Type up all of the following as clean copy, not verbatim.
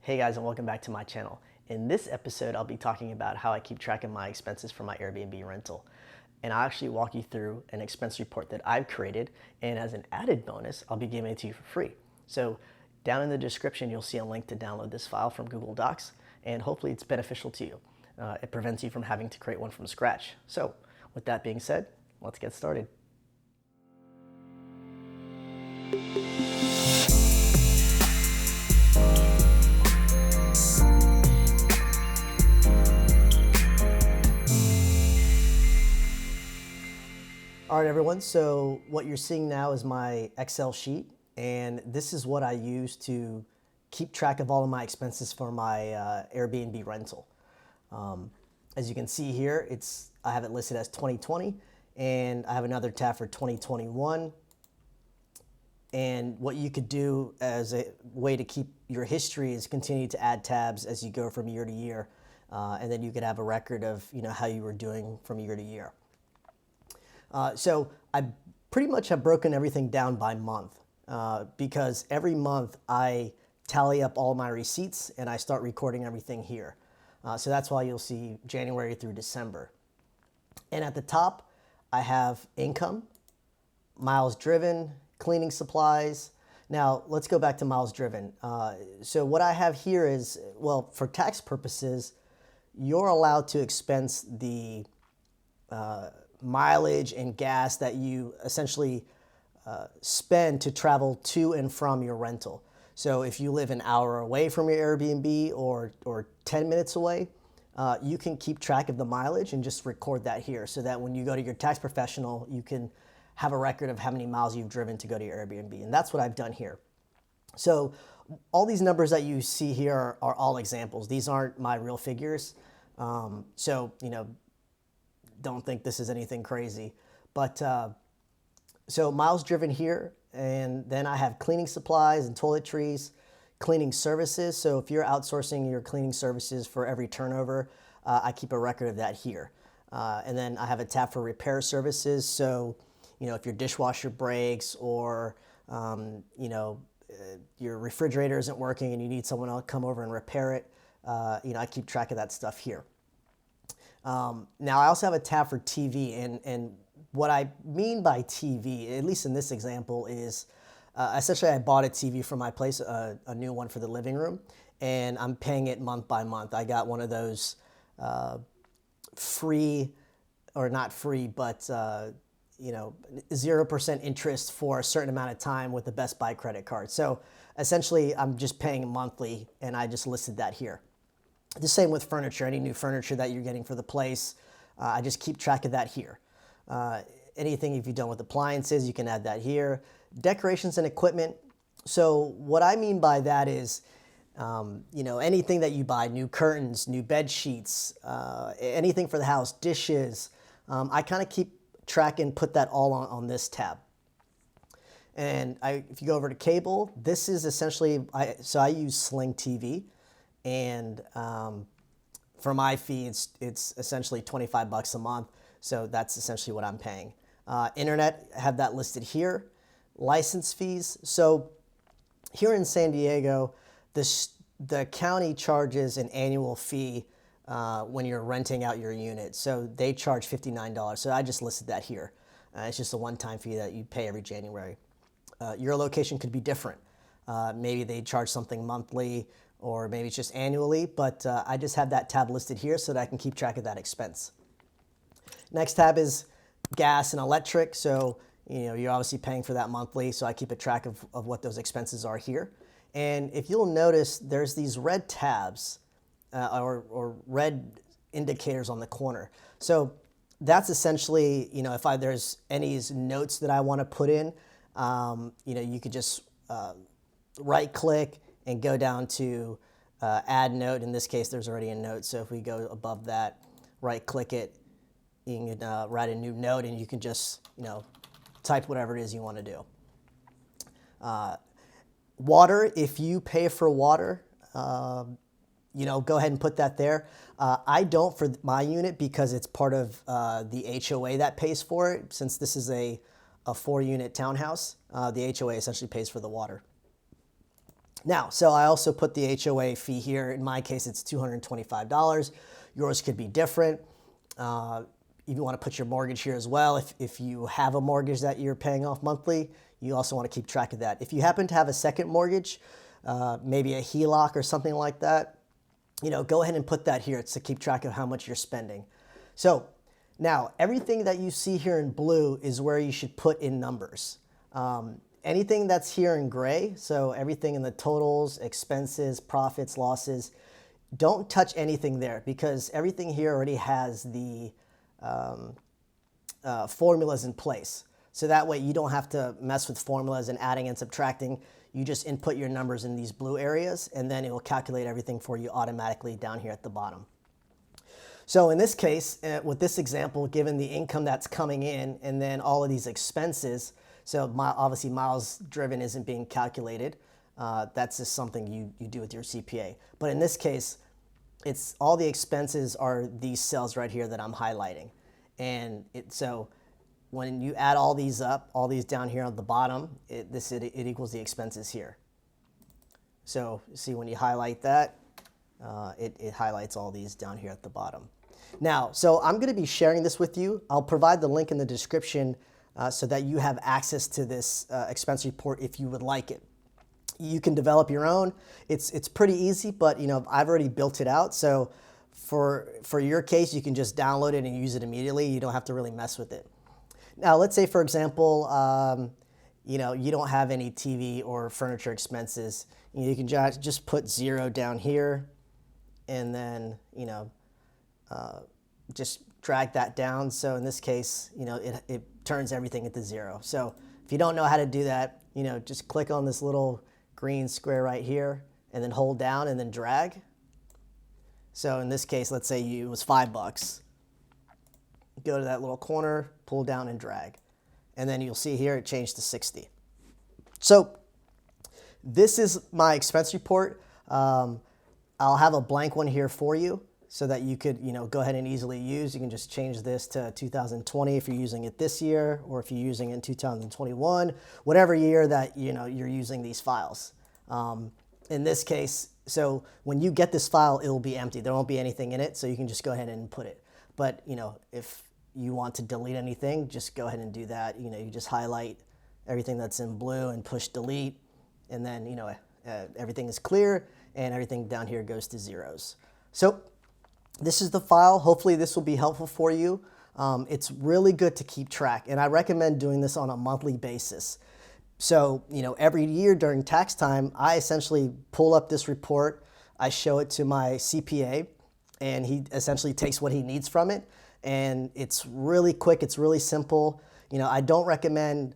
Hey guys, and welcome back to my channel. In this episode, I'll be talking about how I keep track of my expenses for my Airbnb rental. And I'll actually walk you through an expense report that I've created, and as an added bonus, I'll be giving it to you for free. So down in the description, you'll see a link to download this file from Google Docs, and hopefully it's beneficial to you. It prevents you from having to create one from scratch. So with that being said, let's get started. All right, everyone, so what you're seeing now is my Excel sheet, and this is what I use to keep track of all of my expenses for my Airbnb rental. As you can see here, I have it listed as 2020, and I have another tab for 2021. And what you could do as a way to keep your history is continue to add tabs as you go from year to year, and then you could have a record of how you were doing from year to year. So I pretty much have broken everything down by month because every month I tally up all my receipts and I start recording everything here. So that's why you'll see January through December. And at the top, I have income, miles driven, cleaning supplies. Now let's go back to miles driven. So what I have here is, well, for tax purposes, you're allowed to expense the mileage and gas that you essentially spend to travel to and from your rental. So if you live an hour away from your Airbnb or 10 minutes away, you can keep track of the mileage and just record that here so that when you go to your tax professional, you can have a record of how many miles you've driven to go to your Airbnb. And that's what I've done here. So all these numbers that you see here are all examples. These aren't my real figures. Don't think this is anything crazy. But so miles driven here, and then I have cleaning supplies and toiletries, cleaning services. So if you're outsourcing your cleaning services for every turnover, I keep a record of that here. And then I have a tab for repair services. So, if your dishwasher breaks or, your refrigerator isn't working and you need someone to come over and repair it, I keep track of that stuff here. Now I also have a tab for TV, and what I mean by TV, at least in this example, is essentially I bought a TV for my place, a new one for the living room, and I'm paying it month by month. I got one of those free, or not free, but 0% interest for a certain amount of time with the Best Buy credit card. So essentially I'm just paying monthly, and I just listed that here. The same with furniture, any new furniture that you're getting for the place, I just keep track of that here. Anything if you're done with appliances, you can add that here. Decorations and equipment. So what I mean by that is, anything that you buy, new curtains, new bed sheets, anything for the house, dishes, I kind of keep track and put that all on this tab. And if you go over to cable, this is essentially, I use Sling TV. And for my fee, it's essentially $25 a month. So that's essentially what I'm paying. Internet, I have that listed here. License fees. So here in San Diego, the county charges an annual fee when you're renting out your unit. So they charge $59. So I just listed that here. It's just a one-time fee that you pay every January. Your location could be different. Maybe they charge something monthly, or maybe it's just annually, but I just have that tab listed here so that I can keep track of that expense. Next tab is gas and electric. So, you're obviously paying for that monthly, so I keep a track of what those expenses are here. And if you'll notice, there's these red tabs or red indicators on the corner. So that's essentially, if there's any notes that I want to put in, you could just right click and go down to add note. In this case, there's already a note. So if we go above that, right click it, you can write a new note, and you can just, type whatever it is you want to do. Water, if you pay for water, go ahead and put that there. I don't for my unit because it's part of the HOA that pays for it. Since this is a 4-unit townhouse, the HOA essentially pays for the water. Now, so I also put the HOA fee here. In my case, it's $225. Yours could be different. If you want to put your mortgage here as well, if you have a mortgage that you're paying off monthly, you also want to keep track of that. If you happen to have a second mortgage, maybe a HELOC or something like that, go ahead and put that here to keep track of how much you're spending. So now everything that you see here in blue is where you should put in numbers. Anything that's here in gray, so everything in the totals, expenses, profits, losses, don't touch anything there because everything here already has the formulas in place. So that way you don't have to mess with formulas and adding and subtracting. You just input your numbers in these blue areas and then it will calculate everything for you automatically down here at the bottom. So in this case, with this example, given the income that's coming in and then all of these expenses, so obviously miles driven isn't being calculated. That's just something you do with your CPA. But in this case, it's all the expenses are these cells right here that I'm highlighting. And so when you add all these up, all these down here on the bottom, it equals the expenses here. So see when you highlight that, it highlights all these down here at the bottom. Now, so I'm going to be sharing this with you. I'll provide the link in the description so that you have access to this expense report if you would like it. You can develop your own. It's pretty easy, but I've already built it out. So for your case, you can just download it and use it immediately. You don't have to really mess with it. Now, let's say, for example, you don't have any TV or furniture expenses. You can just put 0 down here and then, just drag that down. So in this case, it turns everything into 0. So if you don't know how to do that, just click on this little green square right here and then hold down and then drag. So in this case, let's say it was $5. Go to that little corner, pull down and drag. And then you'll see here it changed to 60. So this is my expense report. I'll have a blank one here for you so that you could go ahead and easily use. You can just change this to 2020 if you're using it this year, or if you're using it in 2021, whatever year that you're using these files. In this case, so when you get this file, it will be empty. There won't be anything in it, so you can just go ahead and input it. But if you want to delete anything, just go ahead and do that. You just highlight everything that's in blue and push delete, and then everything is clear and everything down here goes to zeros. So this is the file. Hopefully this will be helpful for you. It's really good to keep track, and I recommend doing this on a monthly basis. So, every year during tax time, I essentially pull up this report, I show it to my CPA, and he essentially takes what he needs from it. And it's really quick, it's really simple. I don't recommend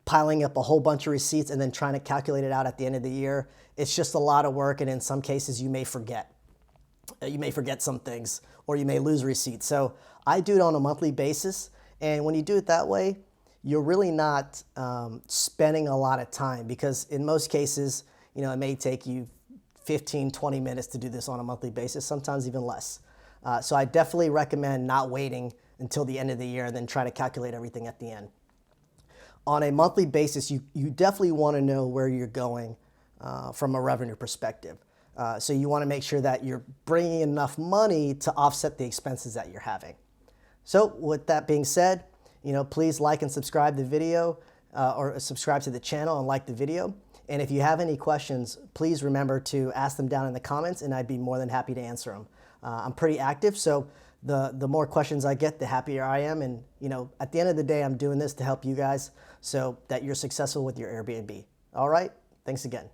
piling up a whole bunch of receipts and then trying to calculate it out at the end of the year. It's just a lot of work, and in some cases you may forget. You may forget some things, or you may lose receipts. So I do it on a monthly basis, and when you do it that way, you're really not spending a lot of time, because in most cases, it may take you 15, 20 minutes to do this on a monthly basis, sometimes even less. So I definitely recommend not waiting until the end of the year and then try to calculate everything at the end. On a monthly basis, you definitely want to know where you're going from a revenue perspective. So you want to make sure that you're bringing enough money to offset the expenses that you're having. So with that being said, please like and subscribe the video or subscribe to the channel and like the video. And if you have any questions, please remember to ask them down in the comments, and I'd be more than happy to answer them. I'm pretty active, so the more questions I get, the happier I am. And at the end of the day, I'm doing this to help you guys so that you're successful with your Airbnb. All right, thanks again.